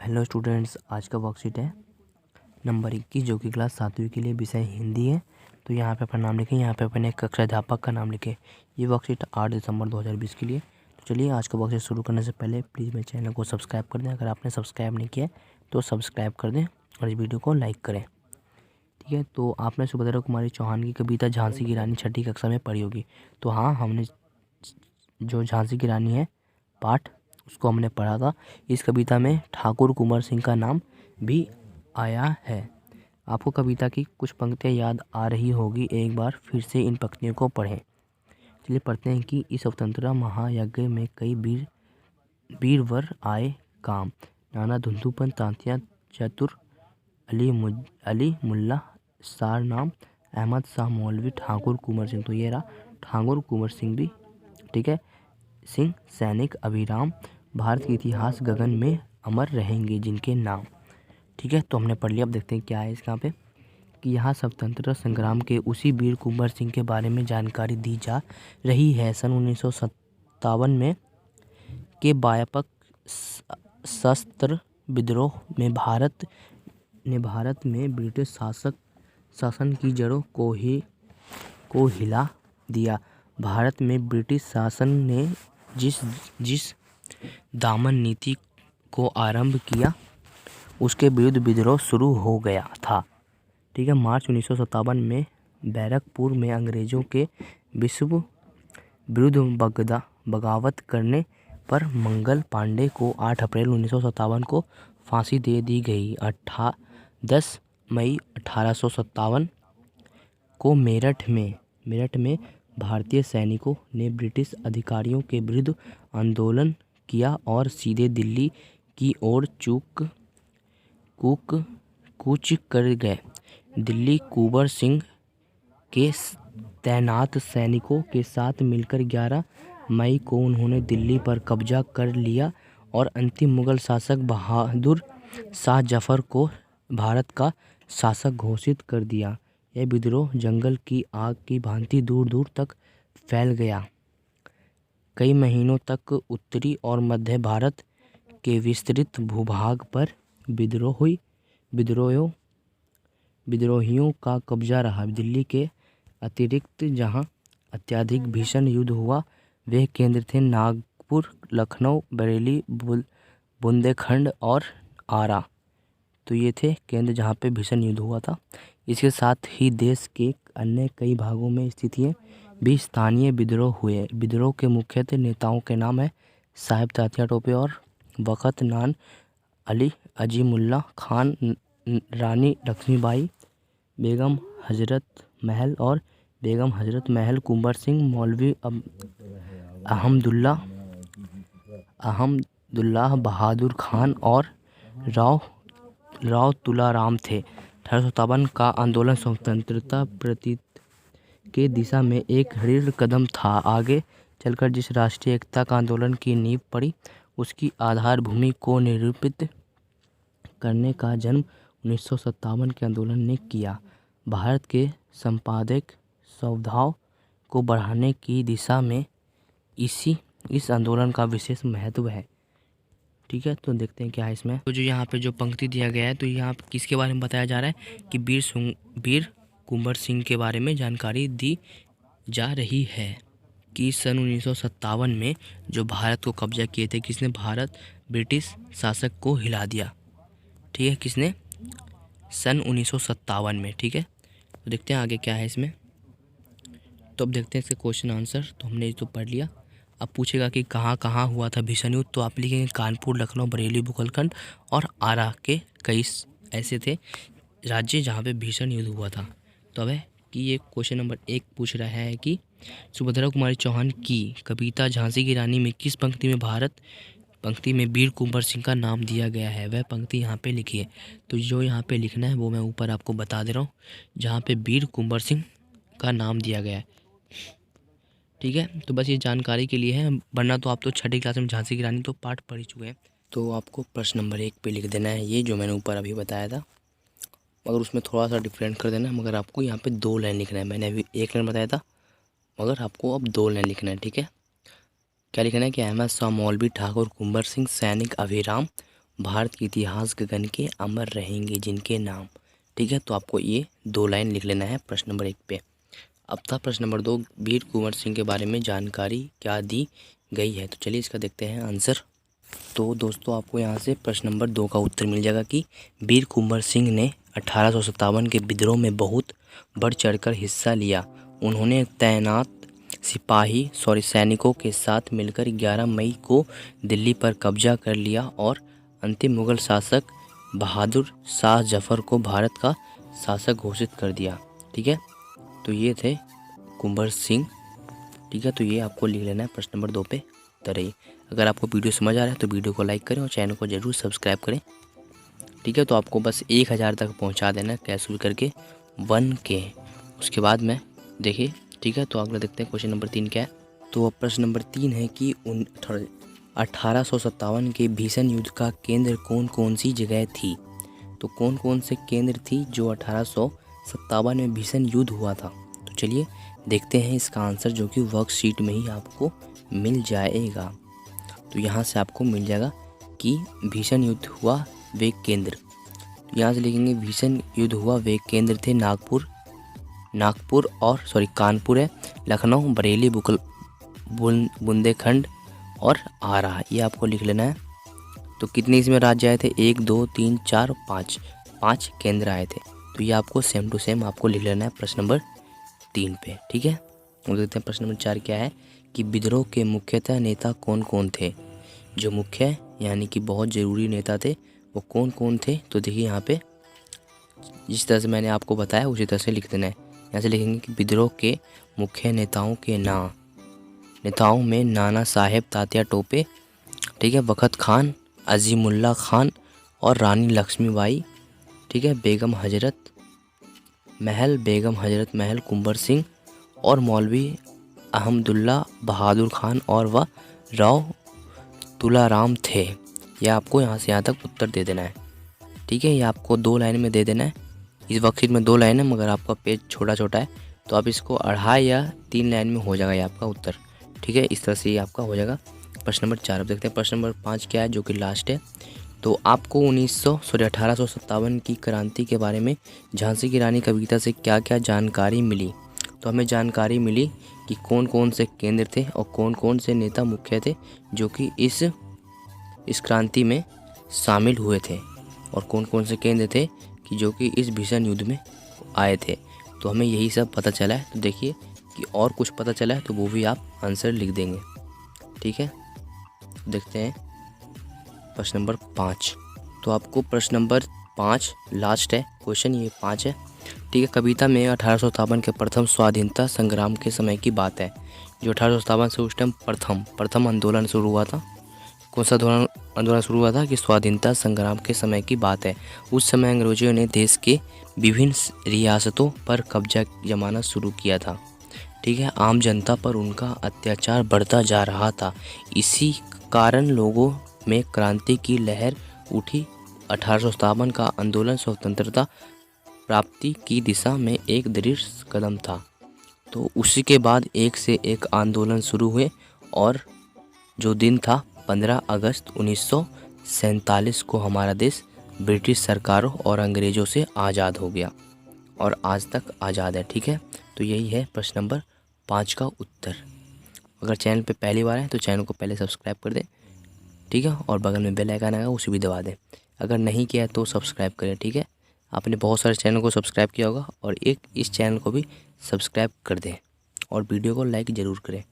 Hello students, आज का worksheet है नंबर 21 जो कि क्लास 7वीं के लिए विषय हिंदी है। तो यहाँ पे अपना नाम लिखें, यहाँ पे अपने कक्षा अध्यापक का नाम लिखें। ये वर्कशीट 8 दिसंबर 2020 के लिए। तो चलिए आज का वर्कशीट शुरू करने से पहले प्लीज़ मेरे चैनल को सब्सक्राइब कर दें। अगर आपने सब्सक्राइब नहीं किया है तो सब्सक्राइब कर दें और इस वीडियो को लाइक करें, ठीक है। तो आपने सुभद्रा कुमारी चौहान की कविता झांसी की रानी छठी कक्षा में पढ़ी होगी। तो हाँ, हमने जो झांसी की रानी है पाठ उसको हमने पढ़ा था। इस कविता में ठाकुर कुंवर सिंह का नाम भी आया है। आपको कविता की कुछ पंक्तियाँ याद आ रही होगी, एक बार फिर से इन पंक्तियों को पढ़ें। चलिए पढ़ते हैं कि इस स्वतंत्रता महायज्ञ में कई वीरवर आए काम, नाना धुंधुपन तांतिया चतुर अली मुल्ला सार नाम, अहमद शाह मौलवी ठाकुर कुंवर सिंह। तो ये रहा ठाकुर कुंवर सिंह भी, ठीक है। सिंह सैनिक अभिराम, भारत के इतिहास गगन में अमर रहेंगे जिनके नाम, ठीक है। तो हमने पढ़ लिया। अब देखते हैं क्या है इसका पे कि यहाँ स्वतंत्रता संग्राम के उसी वीर कुंवर सिंह के बारे में जानकारी दी जा रही है। सन 1957 में के व्यापक सशस्त्र विद्रोह में भारत में ब्रिटिश शासन की जड़ों को हिला दिया। भारत में ब्रिटिश शासन ने जिस दामन नीति को आरंभ किया उसके विरुद्ध विद्रोह शुरू हो गया था, ठीक है। मार्च 1957 में बैरकपुर में अंग्रेज़ों के विरुद्ध बगावत करने पर मंगल पांडे को 8 अप्रैल 1957 को फांसी दे दी गई। 10 मई 1857 को मेरठ में भारतीय सैनिकों ने ब्रिटिश अधिकारियों के विरुद्ध आंदोलन किया और सीधे दिल्ली की ओर कूच कर गए। दिल्ली कुंवर सिंह के तैनात सैनिकों के साथ मिलकर 11 मई को उन्होंने दिल्ली पर कब्जा कर लिया और अंतिम मुगल शासक बहादुर शाह जफर को भारत का शासक घोषित कर दिया। यह विद्रोह जंगल की आग की भांति दूर दूर तक फैल गया। कई महीनों तक उत्तरी और मध्य भारत के विस्तृत भूभाग पर विद्रोहियों का कब्जा रहा। दिल्ली के अतिरिक्त जहां अत्यधिक भीषण युद्ध हुआ वे केंद्र थे नागपुर, लखनऊ, बरेली, बुंदेलखंड और आरा। तो ये थे केंद्र जहाँ पे भीषण युद्ध हुआ था। इसके साथ ही देश के अन्य कई भागों में स्थितियाँ भी स्थानीय विद्रोह हुए। विद्रोह के मुख्य नेताओं के नाम है साहिब तात्या टोपे और वक़्त नान अली, अजीमुल्ला खान, रानी लक्ष्मीबाई, बेगम हजरत महल, कुंवर सिंह, मौलवी अहमदुल्लाह बहादुर खान और राव तुलाराम थे। 1857 का आंदोलन स्वतंत्रता प्रति के दिशा में एक दृढ़ कदम था। आगे चलकर जिस राष्ट्रीय एकता का आंदोलन की नींव पड़ी उसकी आधार भूमि को निरूपित करने का जन्म 1957 के आंदोलन ने किया। भारत के संपादक स्वभाव को बढ़ाने की दिशा में इस आंदोलन का विशेष महत्व है, ठीक है। तो देखते हैं क्या है इसमें। तो जो यहाँ पे जो पंक्ति दिया गया है तो यहाँ पे किसके बारे में बताया जा रहा है कि वीर कुंवर सिंह के बारे में जानकारी दी जा रही है कि सन 1957 में जो भारत को कब्जा किए थे किसने, भारत ब्रिटिश शासक को हिला दिया, ठीक है। किसने, सन 1957 में, ठीक है। तो देखते हैं आगे क्या है इसमें। तो अब देखते हैं इसके क्वेश्चन आंसर। तो हमने तो पढ़ लिया। अब पूछेगा कि कहाँ कहाँ हुआ था भीषण युद्ध, तो आप लिखेंगे कानपुर, लखनऊ, बरेली, बुंदेलखंड और आरा के कई ऐसे थे राज्य जहाँ पे भीषण युद्ध हुआ था। तो अब है कि ये क्वेश्चन नंबर 1 पूछ रहा है कि सुभद्रा कुमारी चौहान की कविता झांसी की रानी में किस पंक्ति में वीर कुंवर सिंह का नाम दिया गया है, वह पंक्ति यहाँ पे लिखिए। तो जो यहाँ पे लिखना है वो मैं ऊपर आपको बता दे रहा हूँ, जहाँ पे वीर कुंवर सिंह का नाम दिया गया है, ठीक है। तो बस ये जानकारी के लिए है, वरना तो आप तो 6ठी क्लास में झांसी की रानी तो पाठ पढ़ ही चुके हैं। तो आपको प्रश्न नंबर 1 पे लिख देना है ये जो मैंने ऊपर अभी बताया था, मगर उसमें थोड़ा सा डिफरेंट कर देना है। मगर आपको यहाँ पे 2 लाइन लिखना है। मैंने अभी 1 लाइन बताया था, मगर आपको अब 2 लाइन लिखना है, ठीक है। क्या लिखना है कि अहमद शाह मौलवी ठाकुर कुंवर सिंह सैनिक अभिराम, भारत के इतिहास गगन के अमर रहेंगे जिनके नाम। ठीक है, तो आपको ये 2 लाइन लिख लेना है प्रश्न नंबर 1 पे। अब था प्रश्न नंबर 2, वीर कुंवर सिंह के बारे में जानकारी क्या दी गई है। तो चलिए इसका देखते हैं आंसर। तो दोस्तों आपको यहाँ से प्रश्न नंबर 2 का उत्तर मिल जाएगा कि वीर कुंवर सिंह ने 1857 के विद्रोह में बहुत बढ़ चढ़कर हिस्सा लिया। उन्होंने तैनात सैनिकों के साथ मिलकर 11 मई को दिल्ली पर कब्जा कर लिया और अंतिम मुगल शासक बहादुर शाह जफर को भारत का शासक घोषित कर दिया। ठीक है, तो ये थे कुंवर सिंह। ठीक है, तो ये आपको लिख लेना है प्रश्न नंबर 2 पे तरह। अगर आपको वीडियो समझ आ रहा है तो वीडियो को लाइक करें और चैनल को ज़रूर सब्सक्राइब करें। ठीक है, तो आपको बस 1000 तक पहुंचा देना है कैश करके 1K। उसके बाद में देखिए। ठीक है, तो अगला देखते हैं क्वेश्चन नंबर 3 क्या है। तो अब प्रश्न नंबर 3 है कि 1857 के भीषण युद्ध का केंद्र कौन कौन सी जगह थी। तो कौन कौन से केंद्र थी जो 1857 में भीषण युद्ध हुआ था। तो चलिए देखते हैं इसका आंसर, जो कि वर्कशीट में ही आपको मिल जाएगा। तो यहाँ से आपको मिल जाएगा कि भीषण युद्ध हुआ वे केंद्र। तो यहाँ से लिखेंगे भीषण युद्ध हुआ वे केंद्र थे कानपुर है, लखनऊ, बरेली, बुंदेलखंड और आरा। ये आपको लिख लेना है। तो कितने इसमें राज्य आए थे, 1 2 3 4 5 केंद्र आए थे। तो ये आपको सेम टू सेम आपको लिख लेना है प्रश्न नंबर 3 पे। ठीक है, तो देखते हैं प्रश्न नंबर 4 क्या है कि विद्रोह के मुख्यतः नेता कौन कौन थे। जो मुख्य यानी कि बहुत ज़रूरी नेता थे वो कौन कौन थे। तो देखिए यहाँ पे जिस तरह से मैंने आपको बताया उसी तरह से लिख देना है। यहाँ से लिखेंगे कि विद्रोह के मुख्य नेताओं में नाना साहेब तात्या टोपे, ठीक है, बखत खान, अजीमुल्ला खान और रानी लक्ष्मीबाई, ठीक है, बेगम हजरत महल, कुंवर सिंह और मौलवी अहमदुल्ला बहादुर खान और वह राव तुलाराम थे। यह आपको यहाँ से यहाँ तक उत्तर दे देना है। ठीक है, ये आपको 2 लाइन में दे देना है। इस वर्कशीट में 2 लाइन है, मगर आपका पेज छोटा छोटा है तो आप इसको 2.5 या 3 लाइन में हो जाएगा ये आपका उत्तर। ठीक है, इस तरह से ये आपका हो जाएगा प्रश्न नंबर 4। अब देखते हैं प्रश्न नंबर 5 क्या है, जो कि लास्ट है। तो आपको 1857 की क्रांति के बारे में झांसी की रानी कविता से क्या क्या जानकारी मिली। तो हमें जानकारी मिली कि कौन कौन से केंद्र थे और कौन कौन से नेता मुख्य थे जो कि इस क्रांति में शामिल हुए थे, और कौन कौन से केंद्र थे कि जो कि इस भीषण युद्ध में आए थे। तो हमें यही सब पता चला है। तो देखिए कि और कुछ पता चला है तो वो भी आप आंसर लिख देंगे। ठीक है, देखते हैं प्रश्न नंबर 5। तो आपको प्रश्न नंबर 5 लास्ट है क्वेश्चन, ये 5 है। ठीक है, कविता में 1857 के प्रथम स्वाधीनता संग्राम के समय की बात है। जो 1857 से उस टाइम प्रथम आंदोलन शुरू हुआ था। कौन सा आंदोलन शुरू हुआ था कि स्वाधीनता संग्राम के समय की बात है। उस समय अंग्रेजों ने देश के विभिन्न रियासतों पर कब्जा जमाना शुरू किया था। ठीक है, आम जनता पर उनका अत्याचार बढ़ता जा रहा था। इसी कारण लोगों में क्रांति की लहर उठी। 1857 का आंदोलन स्वतंत्रता प्राप्ति की दिशा में एक दृढ़ कदम था। तो उसी के बाद एक से एक आंदोलन शुरू हुए और जो दिन था 15 अगस्त 1947 को हमारा देश ब्रिटिश सरकारों और अंग्रेज़ों से आज़ाद हो गया और आज तक आज़ाद है। ठीक है, तो यही है प्रश्न नंबर 5 का उत्तर। अगर चैनल पे पहली बार है तो चैनल को पहले सब्सक्राइब कर दें। ठीक है, और बगल में बेल आइकन आएगा उसे भी दबा दें। अगर नहीं किया है तो सब्सक्राइब करें। ठीक है, आपने बहुत सारे चैनल को सब्सक्राइब किया होगा और इस चैनल को भी सब्सक्राइब कर दें और वीडियो को लाइक ज़रूर करें।